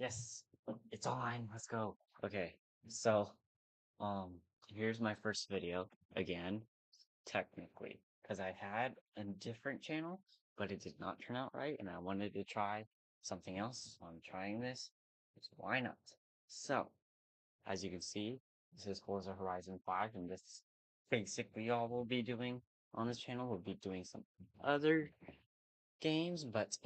Yes, it's on. Let's go. Okay, so um, here's my first video again, technically, because I had a different channel, but it did not turn out right, and I wanted to try something else. So I'm trying this. So why not? So, as you can see, this is Forza Horizon 5, and this basically all we'll be doing on this channel. We'll be doing some other games, but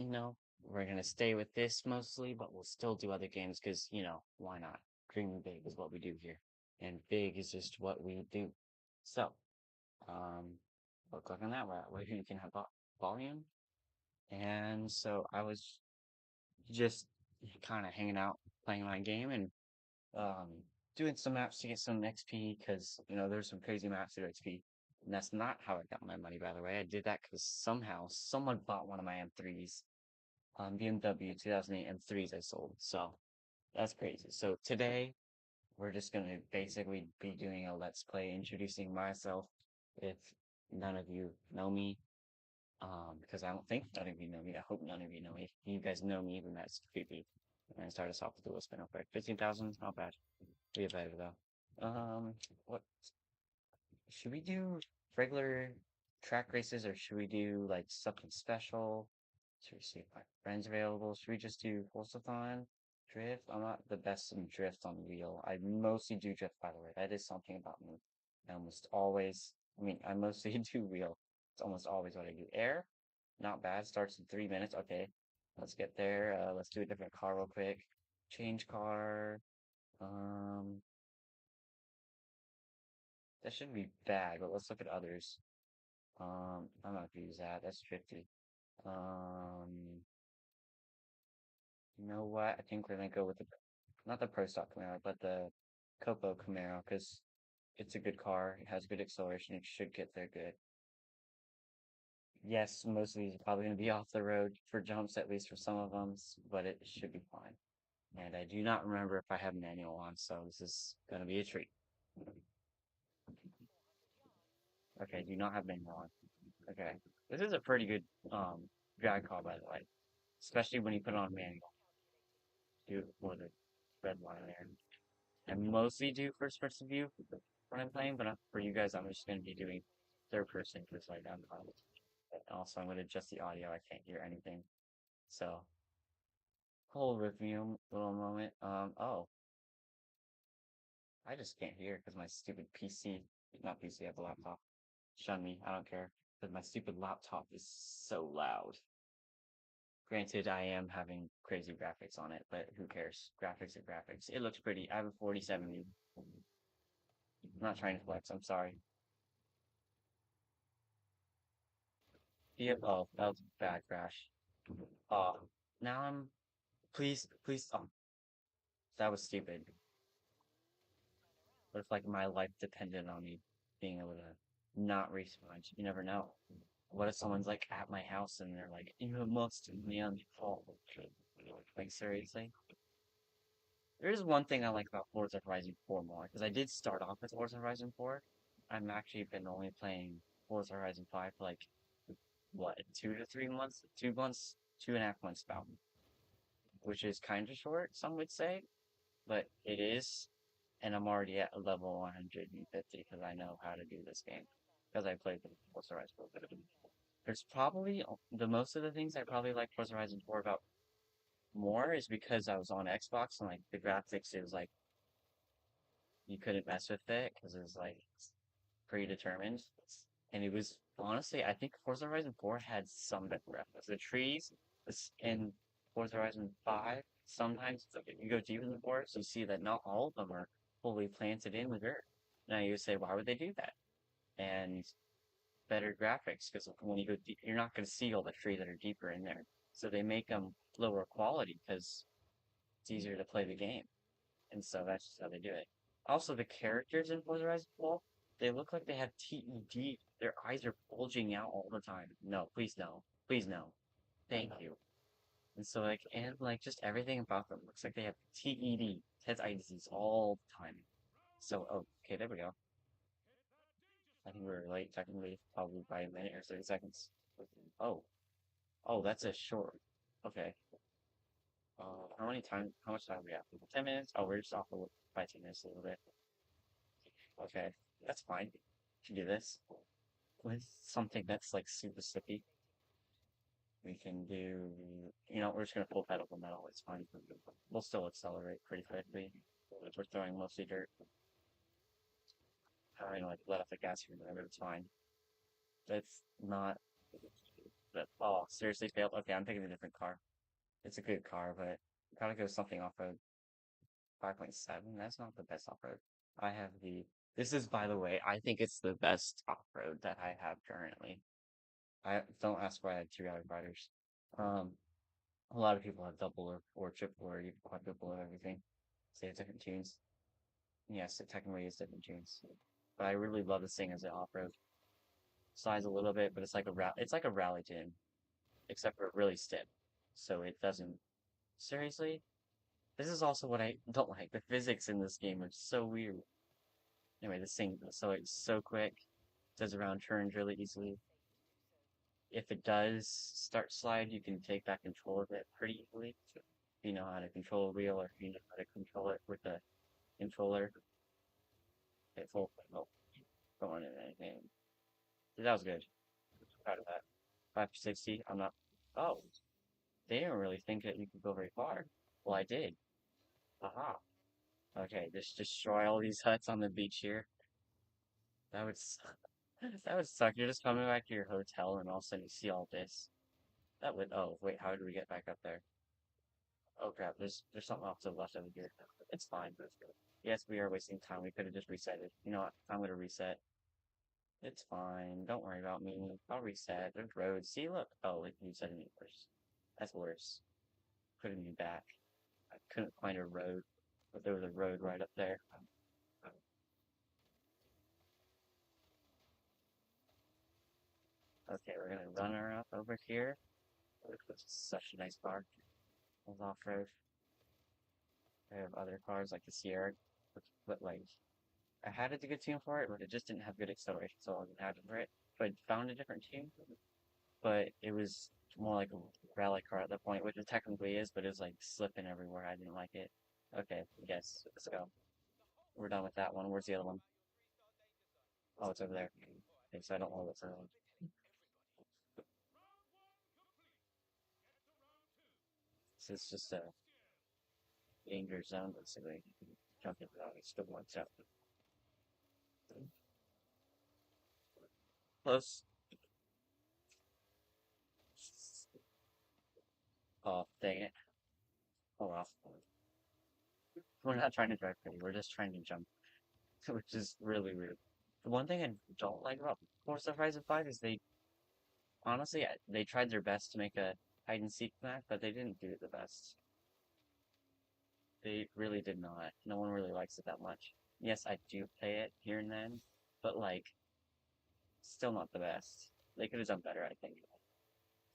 we're gonna stay with this mostly, but we'll still do other games because why not? Dreaming big is what we do here, and big is just what we do. So, we'll click on that where you can have volume, and so I was just kind of hanging out, playing my game, and um, doing some maps to get some XP because there's some crazy maps to get XP. And that's not how I got my money, by the way. I did that because somehow someone bought one of my M3s, BMW 2008 M3s I sold. So that's crazy. So today we're just gonna basically be doing a let's play introducing myself. If none of you know me, because I don't think none of you know me. I hope none of you know me. If you guys know me, then that's creepy. I'm gonna start us off with the wheel spin real quick. 15,000, not bad. Be better though. What should we do? Regular track races, or should we do like something special? Should we see if my friends available? Should we just do Pulsathon? Drift? I'm not the best in drift on the wheel. I mostly do drift, by the way. That is something about me. I almost always, I mostly do wheel. It's almost always what I do. Air? Not bad. Starts in 3 minutes. Okay. Let's get there. Let's do a different car real quick. Change car. Um, that shouldn't be bad, but let's look at others. I'm not gonna use that. That's tricky. Um, you know what? I think we're gonna go with the not the Pro Stock Camaro, but the Copo Camaro because it's a good car. It has good acceleration. It should get there good. Yes, most of these are probably gonna be off the road for jumps, at least for some of them, but it should be fine. And I do not remember if I have manual on, so this is gonna be a treat. Okay, do not have manual on. Okay, this is a pretty good drag car, by the way, especially when you put it on manual. Do it for the red line there. I mostly do first person view when I'm playing, but for you guys, I'm just going to be doing third person because like I'm also I'm going to adjust the audio. I can't hear anything, so hold with me a little moment. Oh, I just can't hear because my stupid PC, not PC, I have a laptop. Shun me, I don't care. But my stupid laptop is so loud. Granted, I am having crazy graphics on it, but who cares? Graphics are graphics. It looks pretty. I have a 4070. I'm not trying to flex, I'm sorry. Oh, that was a bad crash. Oh, now I'm. Please, please. Oh, that was stupid. What if like my life depended on me being able to not respawn? You never know. What if someone's like at my house and they're like, "You must be on default." Like seriously? There is one thing I like about Forza Horizon 4 more because I did start off with Forza Horizon 4. I'm actually been only playing Forza Horizon 5 for like what 2 to 3 months, 2 months, 2.5 months about, which is kind of short, some would say, but it is. And I'm already at a level 150 because I know how to do this game because I played the Forza Horizon 4. There's probably the most of the things I probably like Forza Horizon 4 about more is because I was on Xbox and like the graphics is like you couldn't mess with it because it was like predetermined. And it was honestly, I think Forza Horizon 4 had some better graphics. The trees in Forza Horizon 5, sometimes if you go deeper in the forest, you see that not all of them are fully planted in with earth. Now you say, why would they do that? And better graphics, because when you go deep, you're not going to see all the trees that are deeper in there. So they make them lower quality because it's easier to play the game. And so that's just how they do it. Also, the characters in Forza Horizon 4, they look like they have TED. Their eyes are bulging out all the time. No, please no. Please no. Thank you. And so, like, and like, just everything about them looks like they have TED, Ted's eye disease, all the time. So, oh, okay, there we go. I think we were late, technically, probably by a minute or 30 seconds. Oh, oh, that's a short. Okay. How much time we have? 10 minutes? Oh, we're just off by 10 minutes a little bit. Okay, that's fine. Can do this. With something that's like super slippy, we can do, we're just gonna full pedal the metal. It's fine. We'll still accelerate pretty quickly. If we're throwing mostly dirt. Like let off the gas here, whatever, it's fine. That's not, oh, seriously failed? Okay, I'm picking a different car. It's a good car, but gotta go something off-road. 5.7, that's not the best off-road. I have this is, by the way, I think it's the best off-road that I have currently. I don't ask why I had two Rally Riders. Um, a lot of people have double or triple or even quadruple or everything. Say it's different tunes. Yes, it technically is different tunes. But I really love this thing as an off-road. Size a little bit, but it's like a rally tune, except for really stiff. So it doesn't. Seriously, this is also what I don't like. The physics in this game are so weird. Anyway, this thing, so it's so quick, does around turns really easily. If it does start slide, you can take back control of it pretty easily. If you know how to control a wheel or if you know how to control it with a controller. Okay, full, oh, going in anything. That was good. Proud of that. 560, I'm not, oh, they didn't really think that you could go very far. Well, I did. Aha. Okay, just destroy all these huts on the beach here. That would suck. That would suck. You're just coming back to your hotel and all of a sudden you see all this. That would, oh, wait, how do we get back up there? Oh crap, there's something off to the left over here. It's fine. Yes, we are wasting time. We could have just reset it. You know what? I'm gonna reset. It's fine. Don't worry about me. I'll reset. There's roads. See, look. Oh, like you said it worse. That's worse. Putting me back. I couldn't find a road, but there was a road right up there. Okay, we're gonna run her up over here. Which is such a nice car. It's off-road. I have other cars like the Sierra, but like I had a good tune for it, but it just didn't have good acceleration, so I wasn't happy for it. So I found a different tune, but it was more like a rally car at that point, which it technically is, but it was like slipping everywhere. I didn't like it. Okay, yes, let's go. We're done with that one. Where's the other one? Oh, it's over there. Okay, so I don't know what's the other one. So it's just a danger zone, basically. Jumping without it still wants out. Close. Oh, dang it. Oh well. We're not trying to drive pretty, we're just trying to jump, which is really weird. The one thing I don't like about Forza Horizon 5 is honestly, they tried their best to make a hide and seek map, but they didn't do it the best. They really did not. No one really likes it that much. Yes, I do play it here and then, but like, still not the best. They could have done better, I think.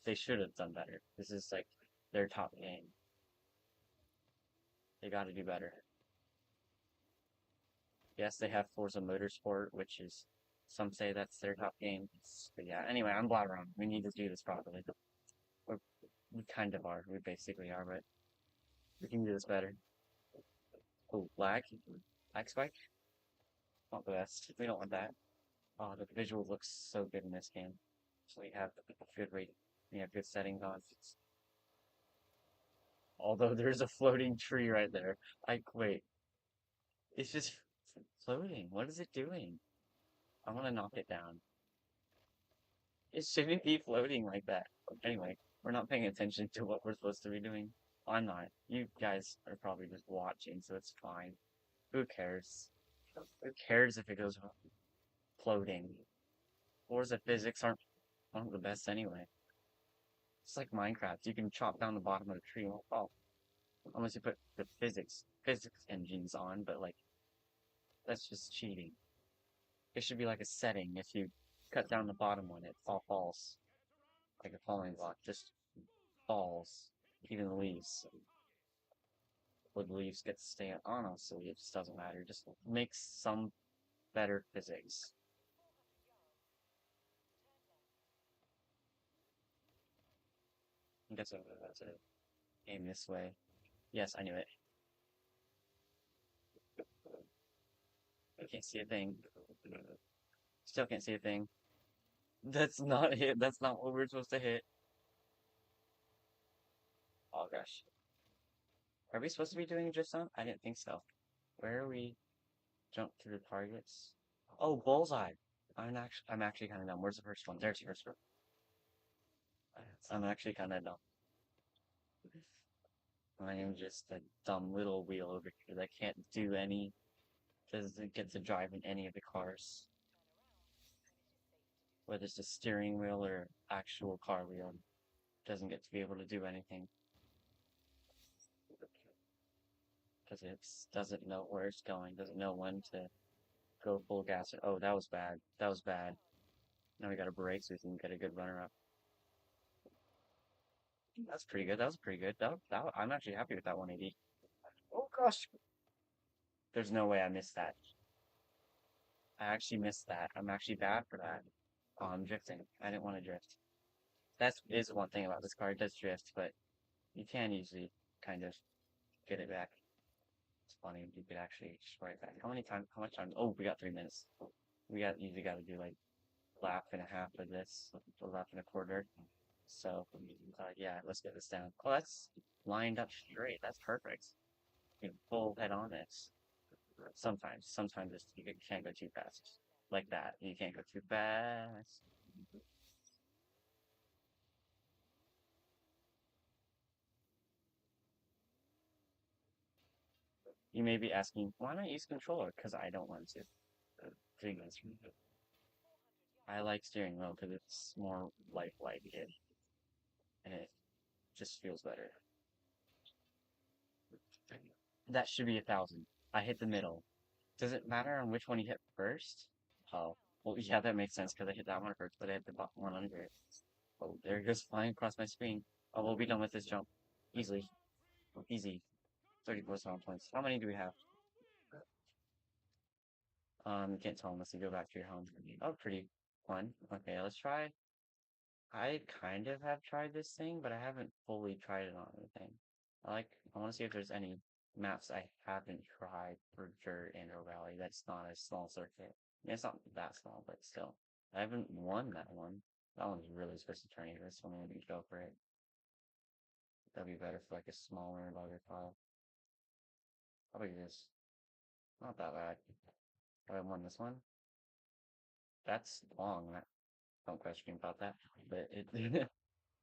They should have done better. This is like their top game. They got to do better. Yes, they have Forza Motorsport, which is some say that's their top game. But yeah, anyway, I'm blabbering. We need to do this properly. We're, we kind of are. We basically are, but we can do this better. Oh, lag? Lag spike? Not the best. We don't want that. Oh, the visual looks so good in this game. So we have good rate. We have good settings on. Although there's a floating tree right there. Wait. It's just floating. What is it doing? I want to knock it down. It shouldn't be floating like that. Anyway, we're not paying attention to what we're supposed to be doing. I'm not. You guys are probably just watching, so it's fine. Who cares? Who cares if it goes floating? Forza physics aren't the best anyway. It's like Minecraft. You can chop down the bottom of a tree and it'll fall. Unless you put the physics engines on, but like, that's just cheating. It should be like a setting. If you cut down the bottom one, it all falls. Like a falling block. Just falls. Even the leaves. Would the leaves get to stay on? Honestly, it just doesn't matter. Just make some better physics. I guess that's it. Aim this way. Yes, I knew it. I can't see a thing. Still can't see a thing. That's not hit. That's not what we're supposed to hit. Oh gosh. Are we supposed to be doing a drift zone? I didn't think so. Where are we? Jump through the targets. Oh, bullseye. I'm actually kind of dumb. Where's the first one? There's the first one. I'm actually kind of dumb. I am just a dumb little wheel over here that can't do any, doesn't get to drive in any of the cars, whether it's a steering wheel or actual car wheel. Doesn't get to be able to do anything because it doesn't know where it's going, doesn't know when to go full gas. Oh, that was bad. That was bad. Now we got to brake so we can get a good runner up. That's pretty good. That was pretty good. I'm actually happy with that 180. Oh gosh. There's no way I missed that. I actually missed that. I'm actually bad for that. Oh, I'm drifting. I didn't want to drift. That is one thing about this car. It does drift, but you can usually kind of get it back. It's funny. You could actually destroy it back. How many times? How much time? Oh, we got 3 minutes. We usually got to do like a lap and a half of this, a lap and a quarter. So, yeah, let's get this down. Oh, that's lined up straight. That's perfect. You can full head on this. Sometimes you can't go too fast. Like that. You can't go too fast. You may be asking, why not use controller? Because I don't want to. Thing is, I like steering wheel because it's more lifelike and it just feels better. That should be 1,000. I hit the middle. Does it matter on which one you hit first? Oh, well, yeah, that makes sense because I hit that one first, but I hit the bottom one under it. Oh, there it goes flying across my screen. Oh, we'll be done with this jump. Easily. Easy. 34 sound points. How many do we have? You can't tell unless you go back to your home. Oh, pretty fun. Okay, let's try. I kind of have tried this thing, but I haven't fully tried it on anything. I want to see if there's any maps I haven't tried for dirt and or rally that's not a small circuit. I mean, it's not that small, but still. I haven't won that one. That one's really supposed to turn you. This one maybe go for it. That'd be better for like a smaller logger file. How about this? Not that bad. Have I won this one? That's long. Don't question me about that. But it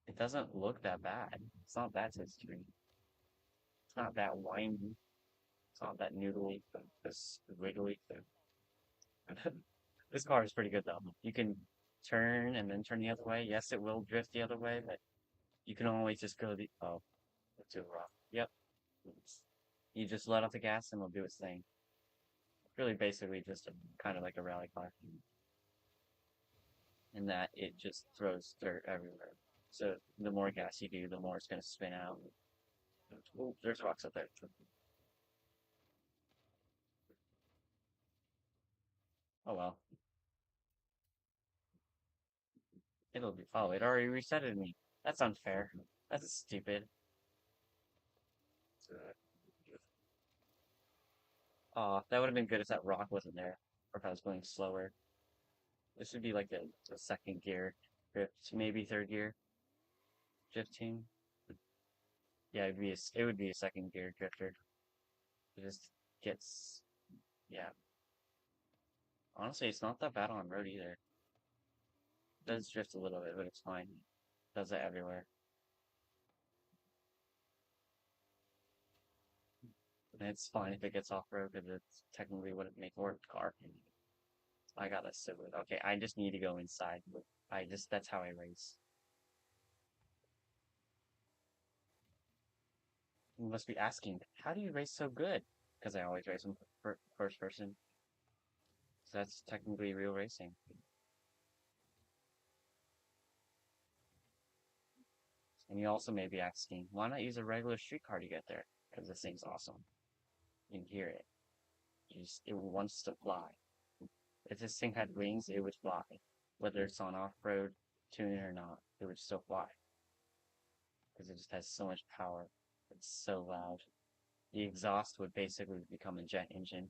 it doesn't look that bad. It's not that history. It's not that windy. It's not that noodly. This wiggly. This car is pretty good though. You can turn and then turn the other way. Yes, it will drift the other way, but you can always just go the too rough. Yep. You just let off the gas and it'll do its thing. Really basically just kind of like a rally car. In that it just throws dirt everywhere. So the more gas you do, the more it's gonna spin out. Ooh, there's rocks up there. Oh well. It'll be. Oh, it already resetted me. That's unfair. That's stupid. Oh, that would have been good if that rock wasn't there, or if I was going slower. This would be like the second gear drift, maybe third gear drifting. Yeah, it would be a second gear drifter. It just gets yeah. Honestly, it's not that bad on road either. It does drift a little bit, but it's fine. Does it everywhere. And it's fine if it gets off road because it's technically what it make work car. I got this so good. Okay, I just need to go inside. That's how I race. You must be asking, how do you race so good? Because I always race in first person. So that's technically real racing. And you also may be asking, why not use a regular streetcar to get there? Because this thing's awesome. You can hear it. It wants to fly. If this thing had wings, it would fly. Whether it's on off-road tuning or not, it would still fly. Because it just has so much power. It's so loud. The exhaust would basically become a jet engine.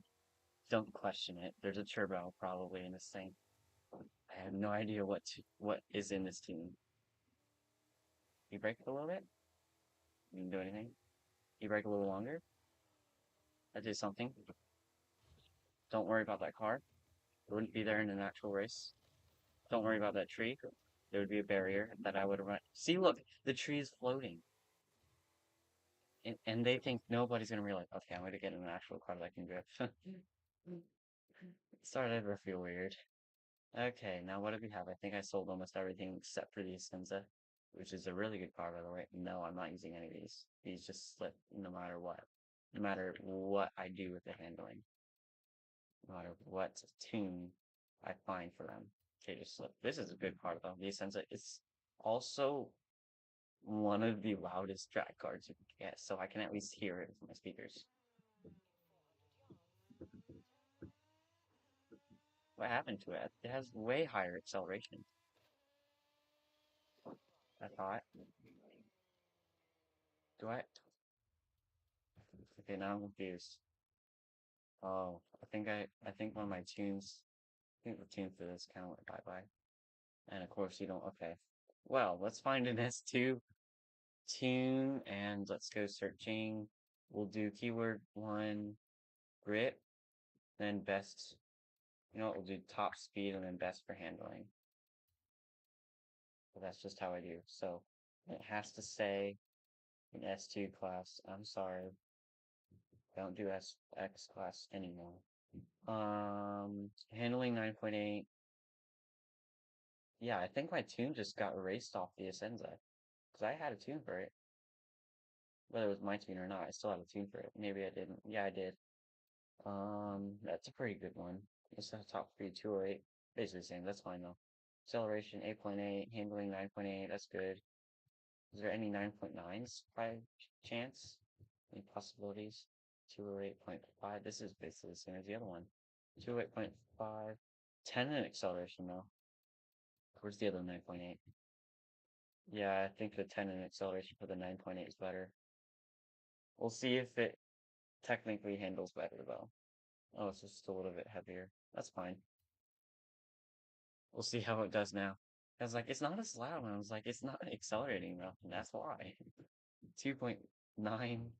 Don't question it. There's a turbo probably in this thing. I have no idea what is in this tune. You brake it a little bit? You didn't do anything? You brake a little longer? That did something. Don't worry about that car. It wouldn't be there in an actual race. Don't worry about that tree. There would be a barrier that I would have run. See, look, the tree is floating. And they think nobody's gonna realize, okay, I'm gonna get in an actual car that can drift. Started to feel weird. Okay, now what do we have? I think I sold almost everything except for the Essenza, which is a really good car, by the way. No, I'm not using any of these. These just slip no matter what. No matter what I do with the handling. No matter what tune I find for them. Okay, just slip. This is a good car, though. The Essenza is also one of the loudest track cards you can get, so I can at least hear it from my speakers. What happened to it? It has way higher acceleration. I thought. Do I? Okay, now I'm confused. Oh, I think one of my tunes, I think the tune for this kind of went bye-bye. And of course you don't, okay. Well, let's find an S2 tune and let's go searching. We'll do keyword one, grip, then best, you know what, we'll do top speed and then best for handling. So that's just how I do. So it has to say an S2 class. I'm sorry. I don't do X class anymore. Handling 9.8. Yeah, I think my tune just got erased off the Essenza. Because I had a tune for it. Whether it was my tune or not, I still had a tune for it. Maybe I didn't. Yeah, I did. That's a pretty good one. It's a top speed 208. Basically the same. That's fine though. Acceleration 8.8, handling 9.8. That's good. Is there any 9.9s by chance? Any possibilities? 208.5. This is basically the same as the other one. 208.5. 10 in acceleration though. Where's the other 9.8? Yeah, I think the 10 in acceleration for the 9.8 is better. We'll see if it technically handles better though. Oh, it's just a little bit heavier. That's fine. We'll see how it does now. I was like, it's not as loud. And I was like, it's not accelerating enough, and that's why. 2.9.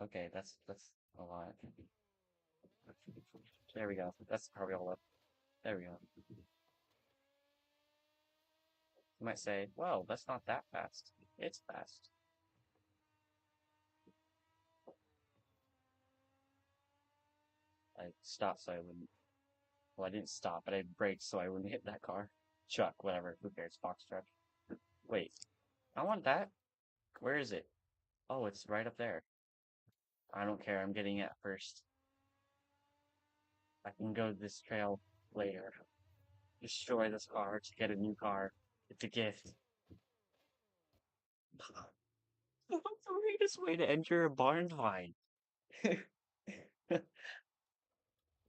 Okay, that's a lot. There we go. That's probably all up. There we go. You might say, well, that's not that fast. It's fast. I stopped so I wouldn't. Well, I didn't stop, but I braked so I wouldn't hit that car. Chuck, whatever. Who cares? Fox truck. Wait, I want that. Where is it? Oh, it's right up there. I don't care. I'm getting it first. I can go this trail later. Destroy this car to get a new car. It's a gift. What's the greatest way to enter a barn find?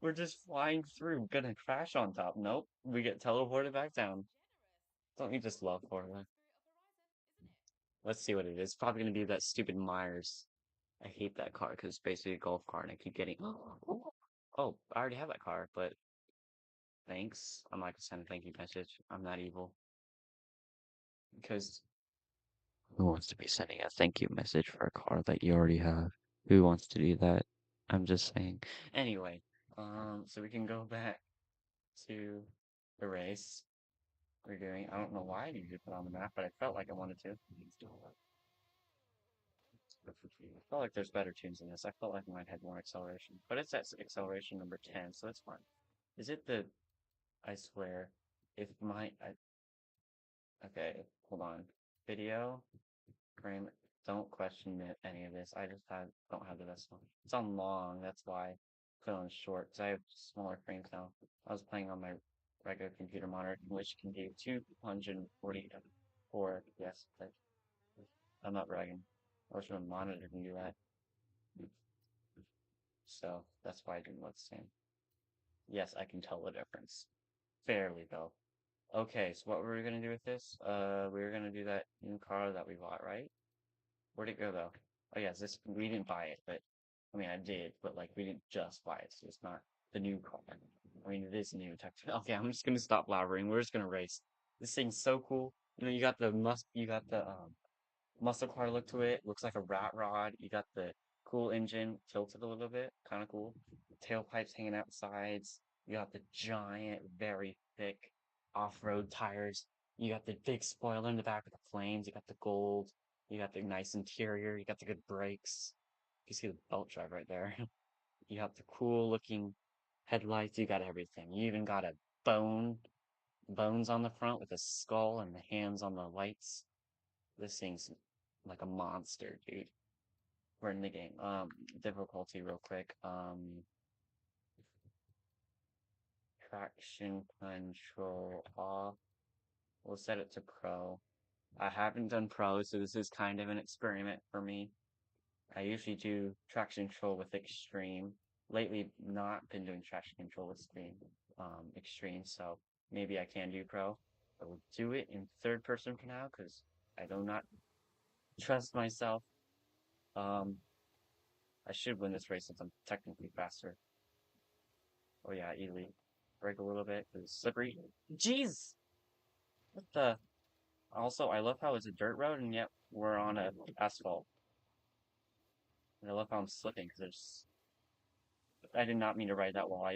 We're just flying through, gonna crash on top. Nope, we get teleported back down. Don't you just love Forza? Let's see what it is. Probably gonna be that stupid Myers. I hate that car because it's basically a golf car and I keep getting. Oh, I already have that car, but thanks. I'm not gonna send a thank you message. I'm not evil. Because who wants to be sending a thank you message for a car that you already have? Who wants to do that? I'm just saying. Anyway, so we can go back to the race we're doing. I don't know why I needed to put on the map, but I felt like I wanted to. I felt like there's better tunes in this. I felt like I might have more acceleration, but it's at acceleration number 10, so it's fine. Is it the? I swear, if okay, hold on. Video. Frame. Don't question any of this. I just don't have the best one. It's on long, that's why I put it on short, because I have smaller frames now. I was playing on my regular computer monitor, which can do 244 FPS. I'm not bragging. I wish my monitor can do that. So that's why I didn't look the same. Yes, I can tell the difference. Fairly, though. Okay, so what were we gonna do with this? We were gonna do that new car that we bought, right? Where'd it go, though? Oh, yes, this we didn't buy it, but I mean, I did, but like we didn't just buy it, so it's not the new car. I mean, it is new technically. Okay, I'm just gonna stop blabbering. We're just gonna race. This thing's so cool. You know, you got the muscle car look to it. Looks like a rat rod. You got the cool engine tilted a little bit, kind of cool. Tailpipes hanging out the sides. You got the giant, very thick off-road tires. You got the big spoiler in the back with the flames. You got the gold. You got the nice interior. You got the good brakes. You see the belt drive right there. You got the cool looking headlights. You got everything. You even got a bones on the front with a skull and the hands on the lights. This thing's like a monster, dude. We're in the game. Difficulty real quick. Traction control off. We'll set it to pro. I haven't done pro, so this is kind of an experiment for me. I usually do traction control with extreme. Lately, not been doing traction control with extreme, so maybe I can do pro. I will do it in third person for now because I do not trust myself. Um, I should win this race since I'm technically faster. Oh yeah, elite. Brake a little bit because it's slippery. Jeez! What the? Also, I love how it's a dirt road and yet we're on a asphalt. And I love how I'm slipping because I did not mean to ride that wall.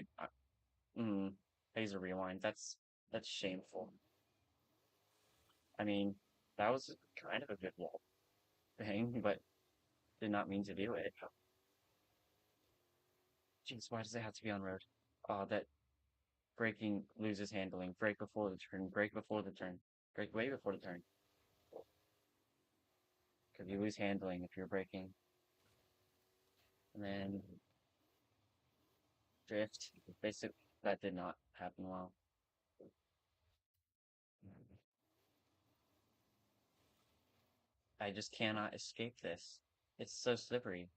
Laser rewind. That's shameful. I mean, that was kind of a good wall thing, but did not mean to do it. Jeez, why does it have to be on road? That braking loses handling. Brake before the turn. Brake before the turn. Brake way before the turn. Because you lose handling if you're braking. And then drift. Basically, that did not happen well. I just cannot escape this. It's so slippery.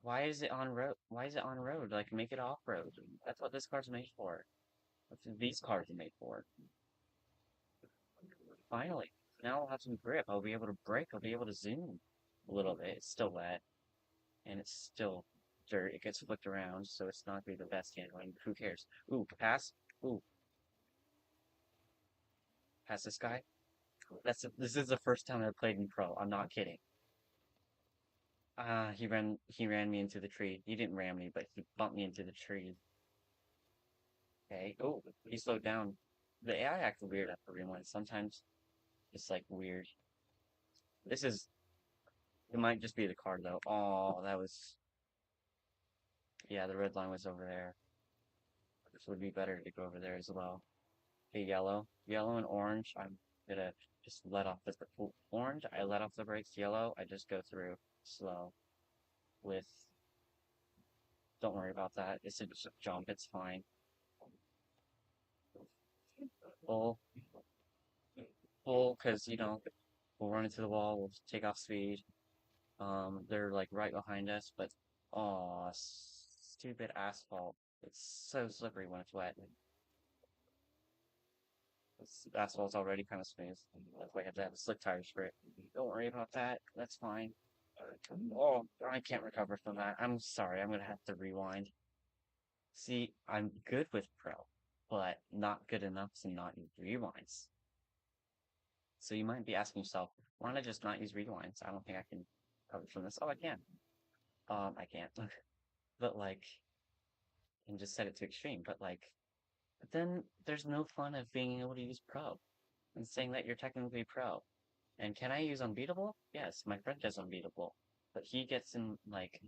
Why is it on road? Why is it on road? Like, make it off road. That's what this car's made for. That's what these cars are made for. Finally, now I'll have some grip. I'll be able to brake. I'll be able to zoom a little bit. It's still wet, and it's still dirt. It gets flipped around, so it's not gonna be the best handling. Who cares? Ooh, pass. Ooh, pass this guy. This is the first time I've played in pro. I'm not kidding. He ran me into the tree. He didn't ram me, but he bumped me into the tree. Okay. Oh, he slowed down. The AI acts weird after rewind. Sometimes it's like weird. This is it might just be the card though. Oh, that was yeah, the red line was over there. This would be better to go over there as well. Okay, yellow. Yellow and orange. I'm gonna just let off the orange, I let off the brakes. Yellow, I just go through slow with don't worry about that. It's a jump, it's fine. Full full because we'll run into the wall, we'll take off speed. They're like right behind us, but oh, stupid asphalt. It's so slippery when it's wet. This asphalt's already kind of smooth. That's why I have to have slick tires for it. Don't worry about that. That's fine. Oh, I can't recover from that. I'm sorry. I'm gonna have to rewind. See, I'm good with pro, but not good enough to not use rewinds. So you might be asking yourself, why don't I just not use rewinds? I don't think I can recover from this. Oh, I can. I can't. But like, and just set it to extreme. But then there's no fun of being able to use pro and saying that you're technically pro. And can I use unbeatable? Yes, my friend does unbeatable, but he gets in like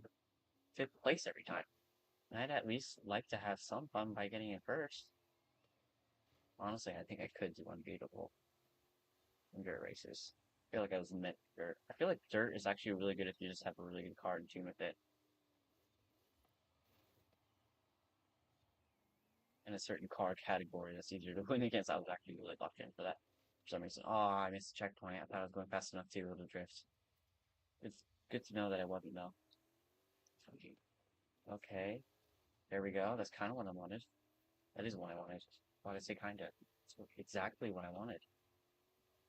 fifth place every time. And I'd at least like to have some fun by getting in first. Honestly, I think I could do unbeatable in dirt races. I feel like I was meant dirt. I feel like dirt is actually really good if you just have a really good car and tune with it. In a certain car category that's easier to win against. I was actually really locked in for that for some reason. Oh, I missed a checkpoint. I thought I was going fast enough to be able to drift. It's good to know that I wasn't though. Okay, there we go. That's kind of what I wanted. That is what I wanted. Why did I say kinda? It's exactly what I wanted.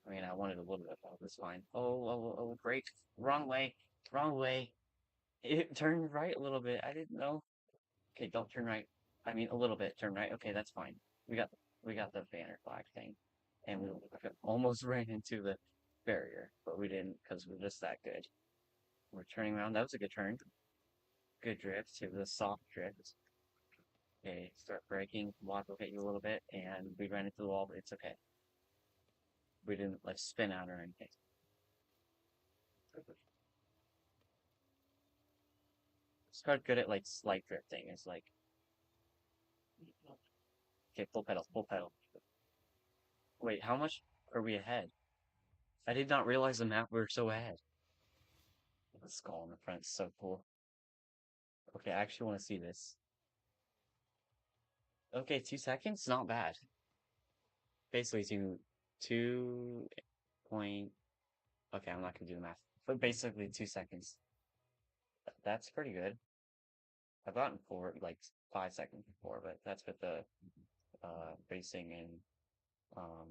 I mean, I wanted a little bit, but it was fine. Oh, oh, oh, brake. Wrong way. Wrong way. It turned right a little bit. I didn't know. Okay, don't turn right. I mean, a little bit. Turn right. Okay, that's fine. We got we got the banner flag thing, and we almost ran into the barrier, but we didn't because we're just that good. We're turning around. That was a good turn. Good drift. It was a soft drift. Okay, start braking. Watt will hit you a little bit, and we ran into the wall, but it's okay. We didn't like spin out or anything. It's quite good at like slight drifting. It's like okay, full pedal, full pedal. Wait, how much are we ahead? I did not realize the map we were so ahead. The skull in the front is so cool. Okay, I actually want to see this. Okay, 2 seconds? Not bad. Basically, two point. Okay, I'm not gonna do the math, but basically 2 seconds. That's pretty good. I've gotten four, like 5 seconds before, but that's with the racing and um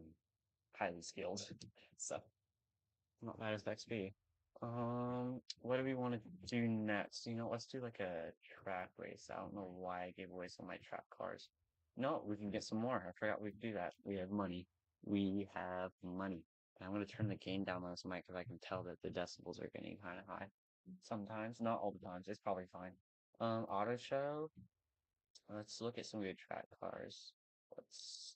highly skilled. So not bad as XP. What do we want to do next? Let's do like a track race. I don't know why I gave away some of my track cars. No, we can get some more. I forgot we could do that. We have money. We have money. I'm gonna turn the gain down on this mic because I can tell that the decibels are getting kind of high. Sometimes, not all the times. It's probably fine. Auto show. Let's look at some good track cars. Let's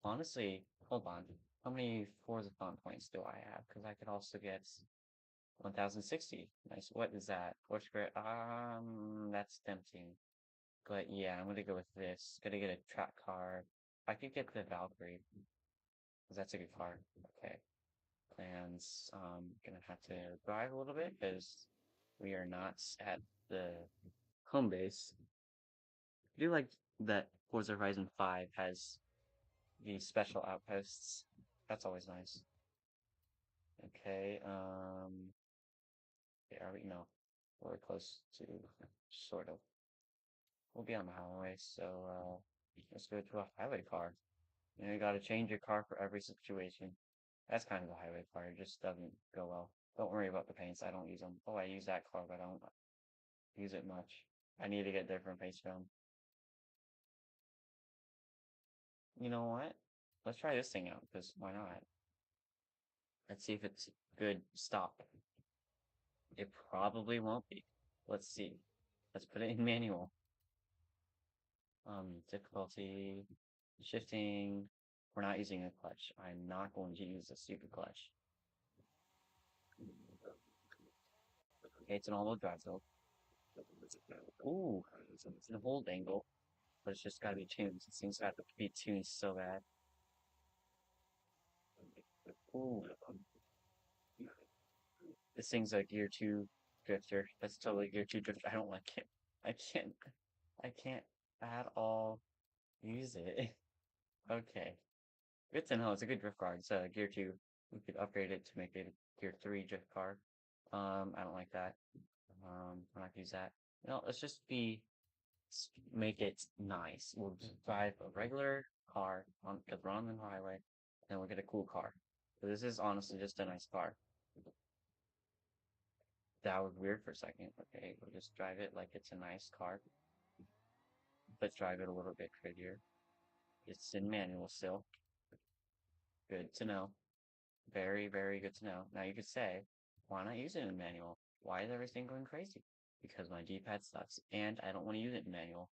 honestly, hold on. How many Forza Fun points do I have? Because I could also get 1060. Nice. What is that? What's great? That's tempting. But yeah, I'm gonna go with this. Gonna get a track car. I could get the Valkyrie, because that's a good car. Okay. And gonna have to drive a little bit because we are not at the home base. I do like that Forza Horizon 5 has the special outposts. That's always nice. Okay, yeah, are we? No, we're close to, sort of. We'll be on the highway, so, let's go to a highway car. You gotta change your car for every situation. That's kind of a highway car, it just doesn't go well. Don't worry about the paints, I don't use them. Oh, I use that car, but I don't use it much. I need to get different paint film. You know what? Let's try this thing out, because why not? Let's see if it's good stop. It probably won't be. Let's see. Let's put it in manual. Difficulty, shifting. We're not using a clutch. I'm not going to use a stupid clutch. Okay, it's an all-wheel drive though. Ooh, it's an hold angle, but it's just gotta be tuned. It seems to have to be tuned so bad. Ooh, this thing's a Gear 2 drifter. That's totally Gear 2 drifter. I don't like it. I can't, I can't at all use it. Okay. Good to know. It's a good drift car. It's a Gear 2. We could upgrade it to make it a Gear 3 drift car. I don't like that. I'm not gonna use that. Let's just make it nice. We'll just drive a regular car on because we're on the highway, and we'll get a cool car. So this is honestly just a nice car. That was weird for a second. Okay, we'll just drive it like it's a nice car, but drive it a little bit prettier. It's in manual still. Good to know. Very, very good to know. Now you could say, why not use it in manual? Why is everything going crazy? Because my D-pad sucks, and I don't want to use it in manual.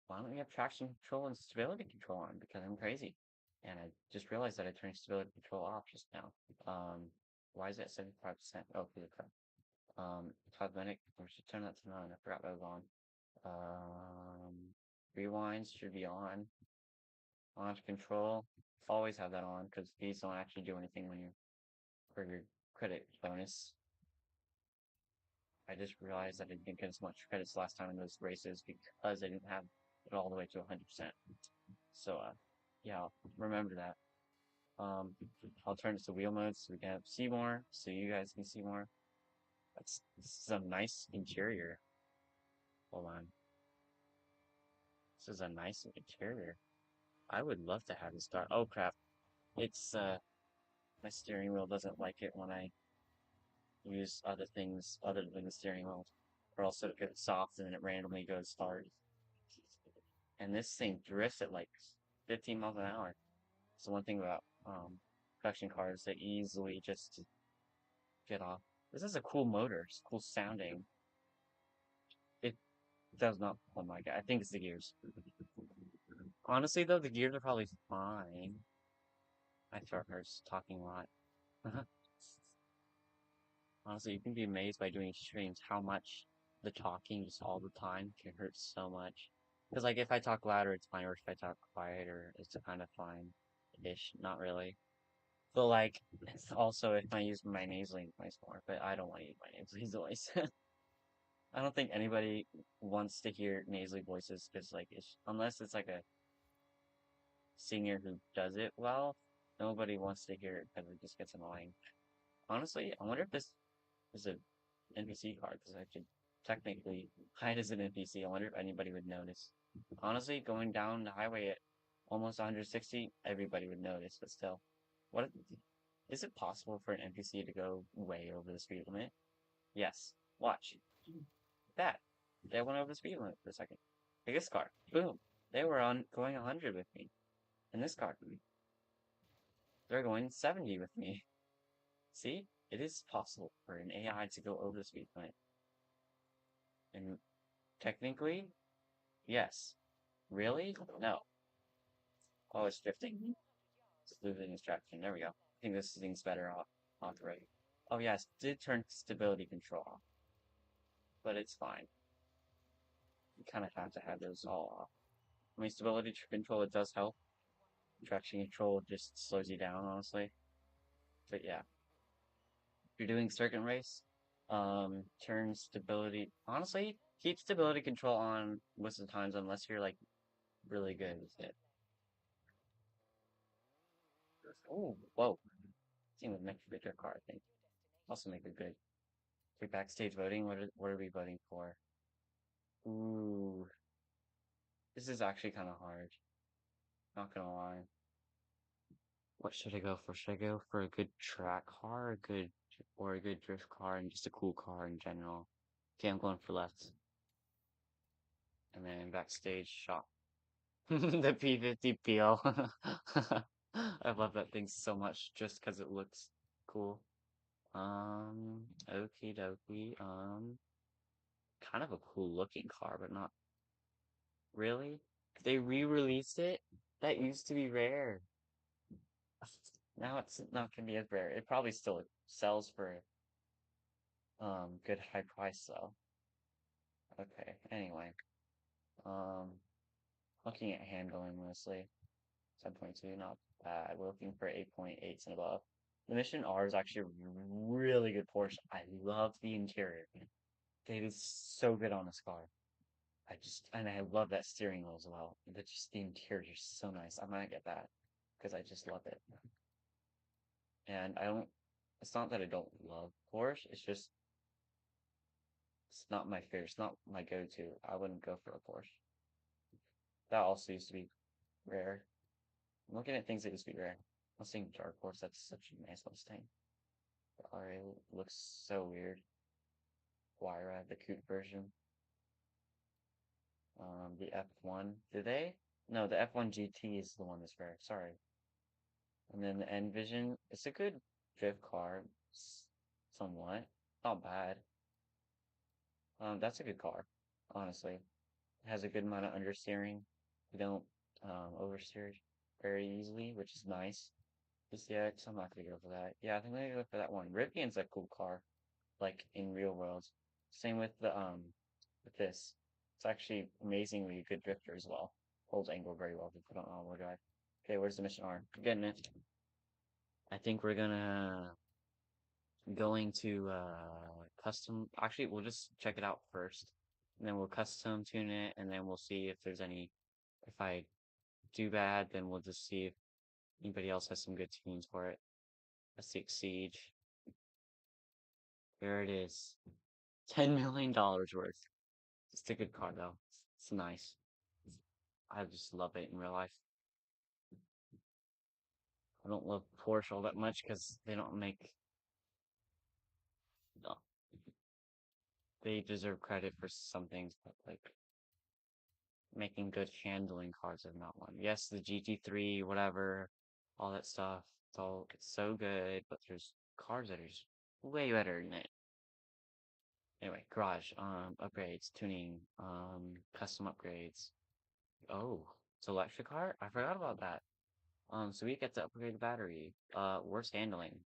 Why don't we have traction control and stability control on? Because I'm crazy. And I just realized that I turned stability control off just now. Why is that 75%? Oh, for the car. Cosmetic, we should turn that to none. I forgot that was on. Um, Rewinds should be on. Launch control, always have that on because these don't actually do anything when you for your credit bonus. I just realized that I didn't get as much credits last time in those races because I didn't have it all the way to 100%. So, yeah, remember that. I'll turn this to wheel mode so we can see more, so you guys can see more. This is a nice interior. Hold on. This is a nice interior. I would love to have this car. Oh crap. It's, my steering wheel doesn't like it when I use other things other than the steering wheel. or else it gets soft and then it randomly goes hard. And this thing drifts at like 15 miles an hour. So one thing about production cars, they easily just get off. This is a cool motor. It's cool sounding. It does not. Oh my god! I think it's the gears. Honestly, though, the gears are probably fine. I start hurts talking a lot. Honestly, you can be amazed by doing streams how much the talking just all the time can hurt so much. Because like if I talk louder, it's fine, or if I talk quieter, it's kind of fine-ish. Not really. But like, it's also if I use my nasally voice more, but I don't want to use my nasally voice. I don't think anybody wants to hear nasally voices because like, unless it's like a singer who does it well, nobody wants to hear it because it just gets annoying. Honestly, I wonder if this is a NPC card because I could technically hide as an NPC. I wonder if anybody would notice. Honestly, going down the highway at almost 160, everybody would notice, but still. What is it possible for an NPC to go way over the speed limit? Yes. Watch. That. They went over the speed limit for a second. Like this car. Boom. They were on going 100 with me. And this car. They're going 70 with me. See? It is possible for an AI to go over the speed limit. And technically, yes. Really? No. Oh, it's drifting. It's losing its traction. There we go. I think this thing's better off right. Oh yes, did turn stability control off, but it's fine. You kind of have to have those all off. I mean, stability control, it does help. Traction control just slows you down, honestly. But yeah, if you're doing circuit race, turn stability. Honestly, keep stability control on most of the times unless you're like really good with it. Oh, whoa. Team would make a good car, I think. Also make a good. Okay, backstage voting. What are we voting for? Ooh, this is actually kind of hard. Not gonna lie. What should I go for? Should I go for a good track car, or a good drift car, and just a cool car in general? Okay, I'm going for left. And then backstage shop. The P50PL. I love that thing so much just because it looks cool. Okie dokie. Kind of a cool looking car, but not really. They re-released it. That used to be rare. Now it's not gonna be as rare. It probably still sells for good high price though. Okay, anyway. Um looking at handling mostly. 7.2, not bad. We're looking for 8.8s and above. The Mission R is actually a really good Porsche. I love the interior. It is so good on this car. And I love that steering wheel as well. The interior is so nice. I might get that because I just love it. And it's not that I don't love Porsche, it's not my favorite, it's not my go-to. I wouldn't go for a Porsche. That also used to be rare. I'm looking at things that used to be rare. I'm seeing Dark Horse, that's such a nice Mustang. The RA looks so weird. Wire the coupe version. The F1, did they? No, the F1 GT is the one that's rare, sorry. And then the Envision, it's a good drift car, somewhat. Not bad. That's a good car, honestly. It has a good amount of understeering. You don't oversteer very easily, which is nice. Just yeah, I'm not gonna go for that. Yeah, I think I'm gonna go for that one. Rivian's a cool car, like in real worlds. Same with the with this. It's actually amazingly good drifter as well. Holds angle very well to put on all-wheel drive. Okay, where's the mission arm? Getting it. I think we're gonna going to custom. Actually, we'll just check it out first, and then we'll custom tune it, and then we'll see if there's any. If I do bad, then we'll just see if anybody else has some good tunes for it. Let's see, Siege. There it is. $10 million worth. It's a good car though. It's nice. I just love it in real life. I don't love Porsche all that much because they don't make. No. they deserve credit for some things, but like making good handling cars is not one. Yes, the GT3, whatever, all that stuff, it's so good, but there's cars that are just way better than it. Anyway, garage, upgrades, tuning, custom upgrades. Oh, it's electric car? I forgot about that. So we get to upgrade the battery. Worse handling.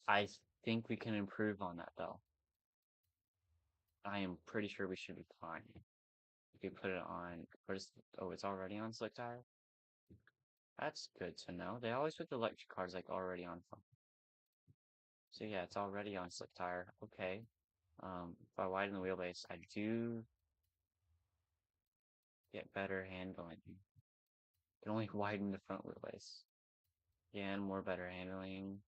I think we can improve on that though. I am pretty sure we should be fine. If we put it on, oh, it's already on slick tire? That's good to know. They always put the electric cars like already on. So yeah, it's already on slick tire. Okay. If I widen the wheelbase, I do get better handling. Can only widen the front wheelbase. Yeah, and more better handling.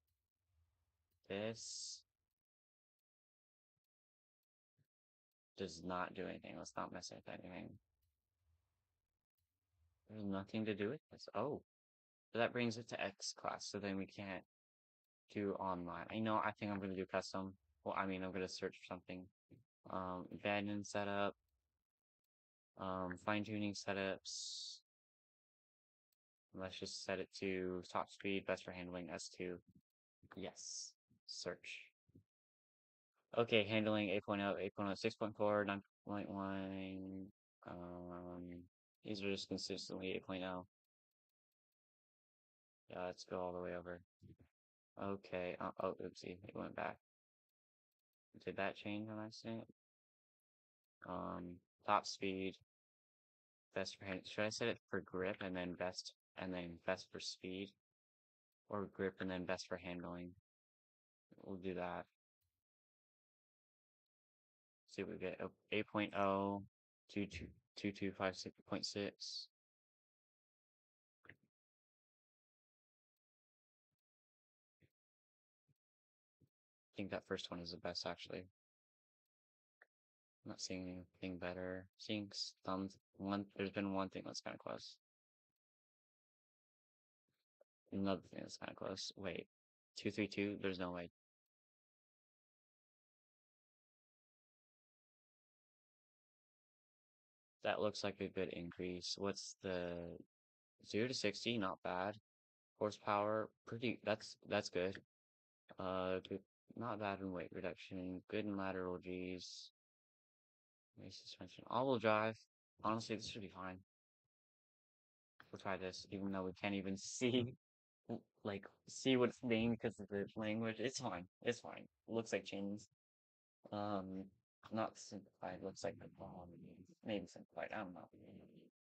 This does not do anything. Let's not mess with anything. There's nothing to do with this. Oh, so that brings it to X class. So then we can't do online. I think I'm gonna do custom. Well, I mean, I'm gonna search for something. Abandoned setup. Fine tuning setups. Let's just set it to top speed, best for handling S2. Yes. Search. Okay, handling 8.0, 8.0, 6.4, 9.1. These are just consistently 8.0. Yeah, let's go all the way over. Okay. Oh, oopsie. It went back. Did that change on accident? Top speed, best for hand. Should I set it for grip and then best for speed? Or grip and then best for handling? We'll do that. See what we get. Oh, 8.0, 2256.6. I think that first one is the best actually. I'm not seeing anything better. Seeing some there's been one thing that's kind of close. Another thing that's kind of close. Wait, 232? There's no way. That looks like a good increase. What's the 0 to 60? Not bad. Horsepower, that's good. Good, not bad in weight reduction. Good in lateral G's. Race suspension. All-wheel drive. Honestly, this should be fine. We'll try this, even though we can't even see, like, see what it's being because of the language. It's fine. It's fine. It looks like chains. Um, not simplified. Looks like maybe simplified. I don't know.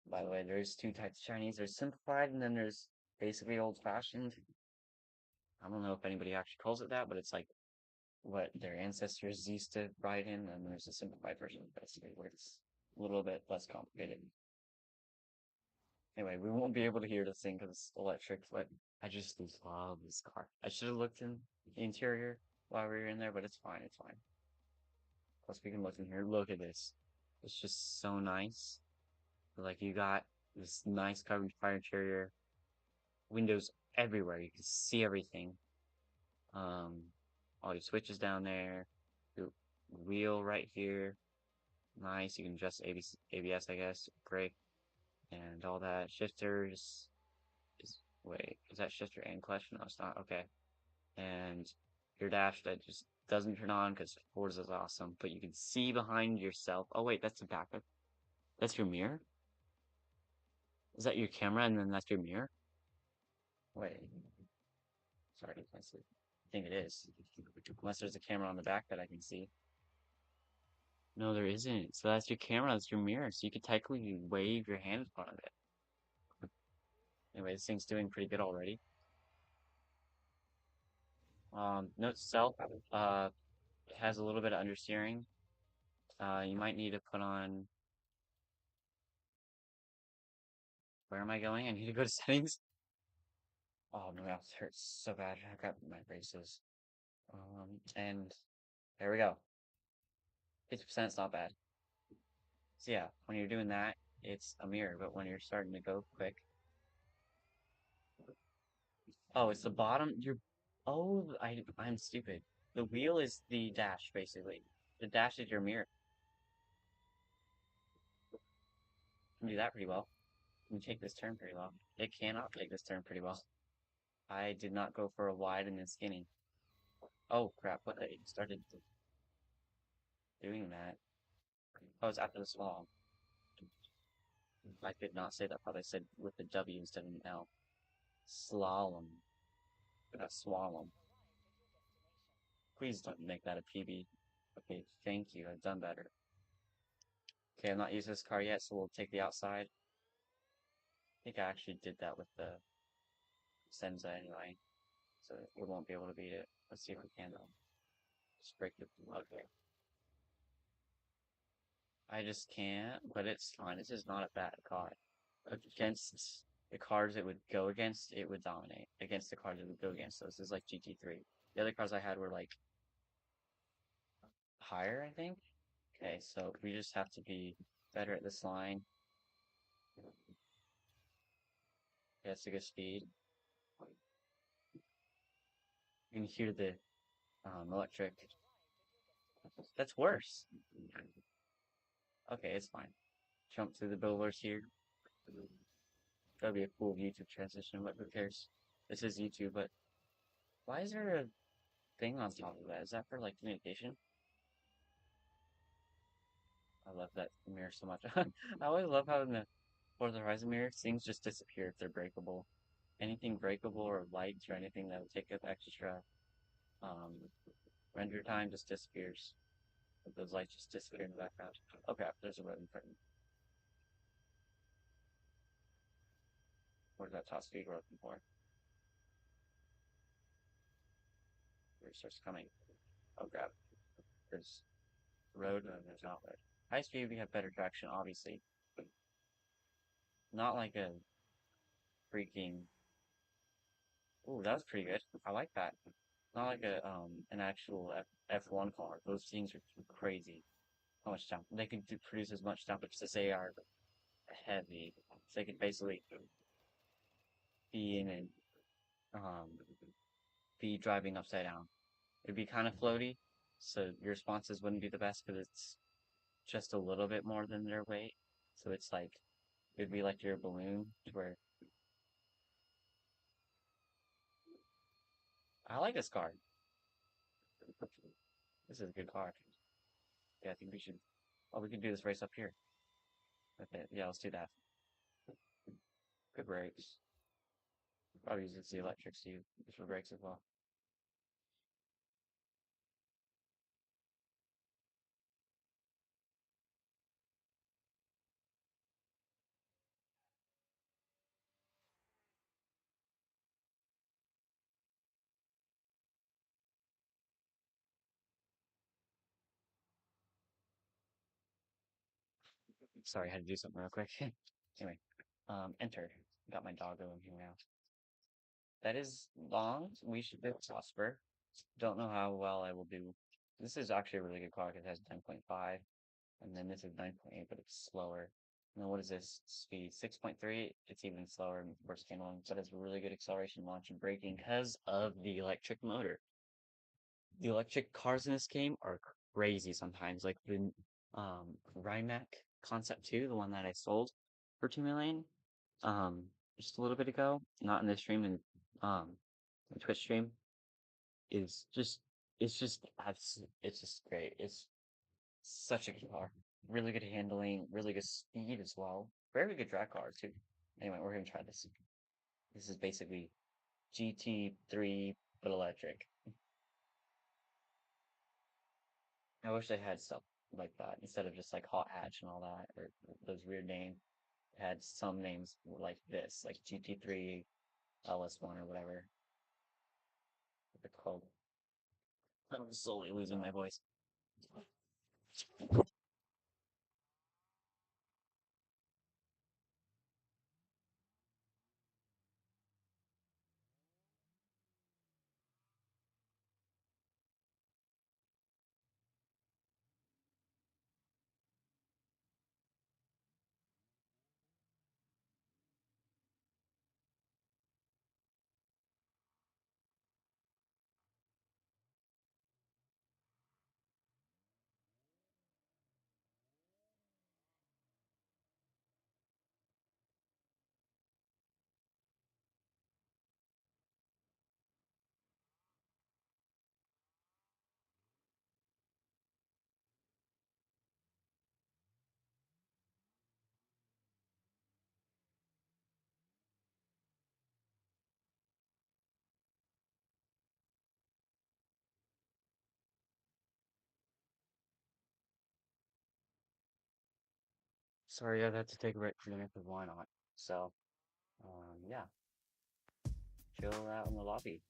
By the way, there's two types of Chinese. There's simplified, and then there's basically old-fashioned. I don't know if anybody actually calls it that, but it's like what their ancestors used to ride in, and there's a simplified version, basically, where it's a little bit less complicated. Anyway, we won't be able to hear this thing because it's electric, but I just love this car. I should have looked in the interior while we were in there, but it's fine, it's fine. Plus, we can look in here. Look at this. It's just so nice. Like, you got this nice carbon fiber interior, windows everywhere. You can see everything. Um, all your switches down there, your wheel right here. Nice. You can adjust ABS, I guess, brake, and all that. Shifters. Wait, is that shifter and clutch? No, it's not. Okay. And your dash that just doesn't turn on because Forza is awesome, but you can see behind yourself. Oh wait, that's the backup. That's your mirror? Is that your camera and then that's your mirror? Wait, sorry, I can't see. I think it is. Unless there's a camera on the back that I can see. No, there isn't. So that's your camera, that's your mirror. So you could technically wave your hand in front of it. Anyway, this thing's doing pretty good already. Note itself, it has a little bit of understeering. You might need to put on. Where am I going? I need to go to settings. Oh, my mouth hurts so bad. I got my braces. And there we go. 50% is not bad. So yeah, when you're doing that, it's a mirror, but when you're starting to go quick. Oh, it's the bottom. I'm stupid. The wheel is the dash, basically. The dash is your mirror. You can do that pretty well. You can take this turn pretty well. It cannot take this turn pretty well. I did not go for a wide and then skinny. Oh crap, what I started doing that. Oh, it's after the slalom. I could not say that, probably said with the W instead of an L. Slalom. Not slalom. Please don't make that a PB. Okay, thank you, I've done better. Okay, I'm not using this car yet, so we'll take the outside. I think I actually did that with the Senza anyway, so we won't be able to beat it. Let's see if we can though. Just break the. Okay. I just can't, but it's fine. This is not a bad car. Against the cars it would go against, it would dominate. Against the cars it would go against, so this is like GT3. The other cars I had were like higher, I think. Okay, so we just have to be better at this line. That's a good speed. You can hear the electric. That's worse. Okay, it's fine. Jump through the billboards here. That'd be a cool YouTube transition, but who cares? This is YouTube, but why is there a thing on top of that? Is that for like communication? I love that mirror so much. I always love how in the Forza Horizon mirror, things just disappear if they're breakable. Anything breakable or lights or anything that would take up extra um, render time just disappears. Those lights just disappear in the background. Oh crap, there's a road in front of me. Where's that top speed we're looking for? Here it starts coming. Oh crap, there's road and there's not road. High speed, we have better traction, obviously. Not like a freaking. Ooh, that was pretty good. I like that. Not like a an actual F1 car. Those things are crazy. How much down they can produce as much downforce as they are heavy. So they could basically be in and um be driving upside down. It'd be kind of floaty, so your responses wouldn't be the best because it's just a little bit more than their weight. So it's like it'd be like your balloon where I like this car. This is a good car. Yeah, I think we should. Oh, we can do this race up here. Okay, yeah, let's do that. Good brakes. Probably use the electrics to use for brakes as well. Sorry, I had to do something real quick. Anyway, enter. Got my dog over here now. That is long. We should do Prosper. Don't know how well I will do. This is actually a really good car because it has 10.5, and then this is 9.8, but it's slower. And then what is this speed? 6.3. It's even slower in first handling, but it's really good acceleration, launch, and braking because of the electric motor. The electric cars in this game are crazy sometimes. Like the Rimac Concept 2, the one that I sold for 2 million, um, just a little bit ago, not in this stream, in um, the Twitch stream, is just it's just great. It's such a good car. Really good handling, really good speed as well. Very good drag car too. Anyway, we're gonna try this. This is basically GT3 but electric. I wish they had stuff like that instead of just like Hot Hatch and all that, or those weird names. It had some names like this, like GT3 LS1 or whatever they're called. I'm slowly losing my voice. sorry, I had to take a break from the because why not? So, yeah, chill out in the lobby.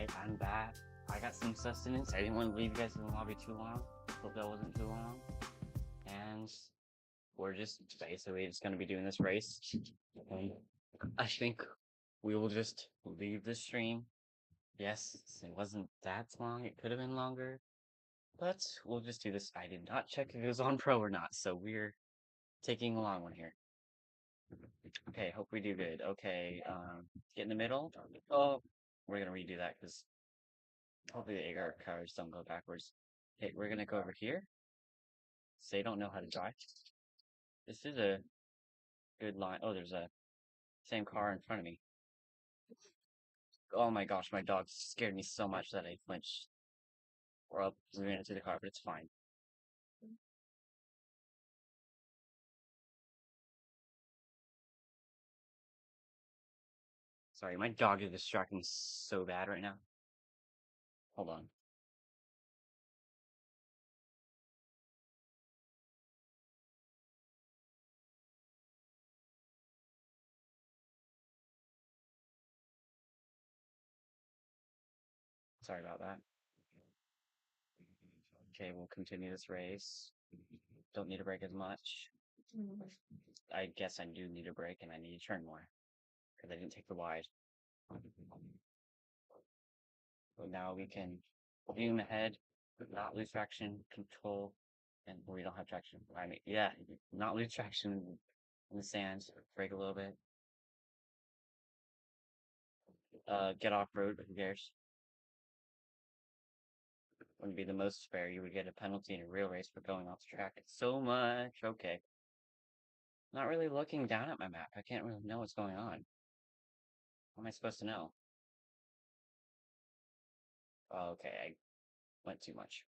Alright, I'm back. I got some sustenance. I didn't want to leave you guys in the lobby too long. Hope that wasn't too long. And we're just basically just gonna be doing this race. And I think we will just leave the stream. Yes, it wasn't that long. It could have been longer. But we'll just do this. I did not check if it was on pro or not, so we're taking a long one here. Okay, hope we do good. Okay, get in the middle. Oh, we're gonna redo that because hopefully the agar cars don't go backwards. Okay, we're gonna go over here. So they don't know how to drive. This is a good line. Oh, there's a same car in front of me. Oh my gosh, my dog scared me so much that I flinched. Or up, we ran into the car, but it's fine. Sorry, my dog is distracting me so bad right now. Hold on. Sorry about that. Okay, we'll continue this race. Don't need to brake as much. I guess I do need a brake and I need to turn more because I didn't take the wide. So now we can zoom ahead, not lose traction, control, and we don't have traction. I mean, yeah, not lose traction in the sand, brake a little bit. Get off road, but who cares? Wouldn't be the most fair. You would get a penalty in a real race for going off the track. It's so much. Okay. Not really looking down at my map. I can't really know what's going on. How am I supposed to know? Oh, okay, I went too much.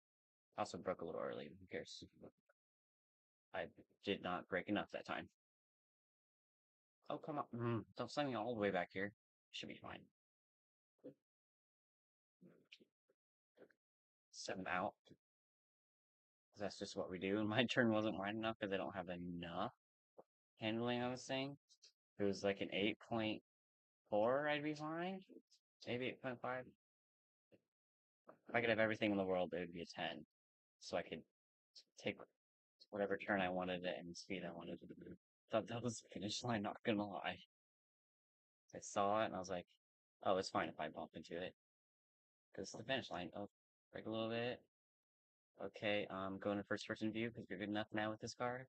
Also broke a little early. Who cares? I did not break enough that time. Oh, come on. Don't send me all the way back here. Should be fine. 7 out. That's just what we do. And my turn wasn't wide enough because I don't have enough handling, I was saying. If it was like an 8.4, I'd be fine. Maybe 8.5. If I could have everything in the world, it would be a 10. So I could take whatever turn I wanted and speed I wanted. Thought that was the finish line, not gonna lie. I saw it and I was like, oh, it's fine if I bump into it. Because it's the finish line. Oh, break a little bit. Okay, going to first person view because you're good enough now with this car.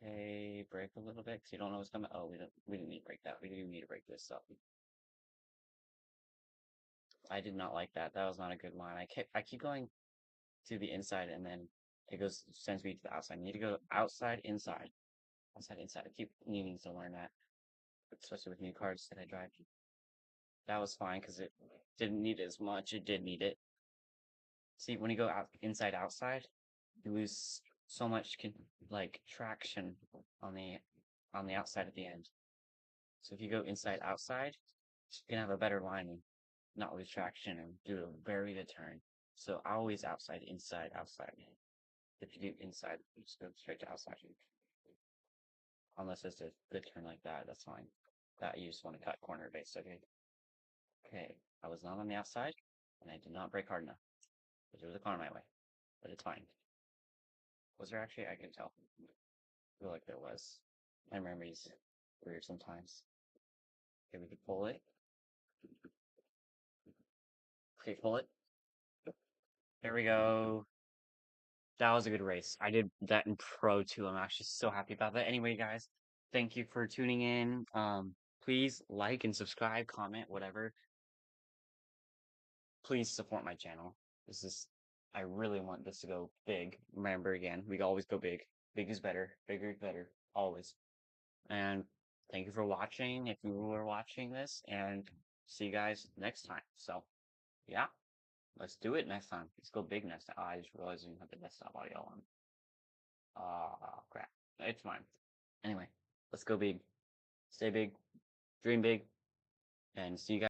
Okay, brake a little bit because you don't know what's coming. Oh, we didn't need to break that. We do need to break this up. I did not like that. That was not a good line. I keep going to the inside and then it goes sends me to the outside. I need to go outside, inside. Outside, inside. I keep needing to learn that, especially with new cars that I drive. That was fine because it didn't need it as much. It did need it. See, when you go out inside, outside, you lose so much like traction on the outside at the end. So if you go inside, outside, you can have a better line and not lose traction and do a very good turn. So always outside, inside, outside. If you do inside, you just go straight to outside. Unless it's a good turn like that, that's fine. That you just want to cut corner base, okay? Okay, I was not on the outside, and I did not brake hard enough. But there was a car my way. But it's fine. Was there actually? I can tell. I feel like there was. My memory's weird sometimes. Okay, we could pull it. Okay, pull it. There we go. That was a good race. I did that in Pro too. I'm actually so happy about that. Anyway, guys, thank you for tuning in. Please like and subscribe, comment, whatever. Please support my channel. This is, I really want this to go big. Remember again, we always go big. Big is better. Bigger is better. Always. And thank you for watching if you were watching this, and see you guys next time. So, yeah, let's do it next time. Let's go big next time. I just realized we didn't have the desktop audio on. Crap. It's fine. Anyway, let's go big. Stay big. Dream big. And see you guys.